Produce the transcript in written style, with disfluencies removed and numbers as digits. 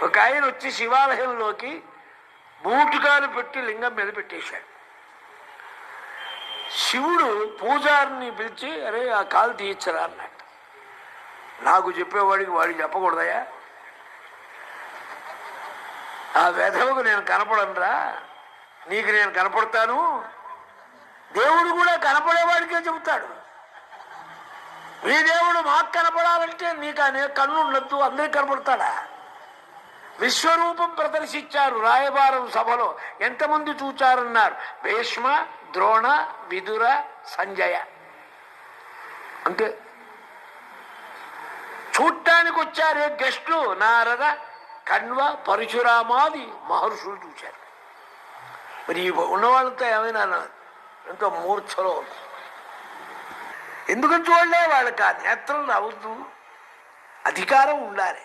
ఒక ఆయన వచ్చి శివాలయంలోకి బూటుకాలు పెట్టి లింగం మీద పెట్టేశాడు. శివుడు పూజారిని పిలిచి, అరే ఆ కాలు తీయించరా అన్నాడు. నాకు చెప్పేవాడికి వాడికి చెప్పకూడదయా? ఆ వెధవకు నేను కనపడనురా, నీకు నేను కనపడతాను. దేవుడు కూడా కనపడేవాడికే చెబుతాడు. మీ దేవుడు మాకు కనపడాలంటే నీకు అనే కన్ను ఉండద్దు, అందరికి కనపడతాడా? విశ్వరూపం ప్రదర్శించారు రాయబారం సభలో. ఎంతమంది చూచారన్నారు? భీష్మ, ద్రోణ, విదుర, సంజయ. అంతే. చూడటానికి వచ్చారే గెస్టులు నారద, కణ్వ, పరశురామాది మహర్షులు చూశారు. మరి ఉన్నవాళ్ళంతా ఏమైనా ఎంతో మూర్ఛలో. ఎందుకని చూడలే? వాళ్ళకి ఆ నేత్రం రావద్దు, అధికారం ఉండాలి.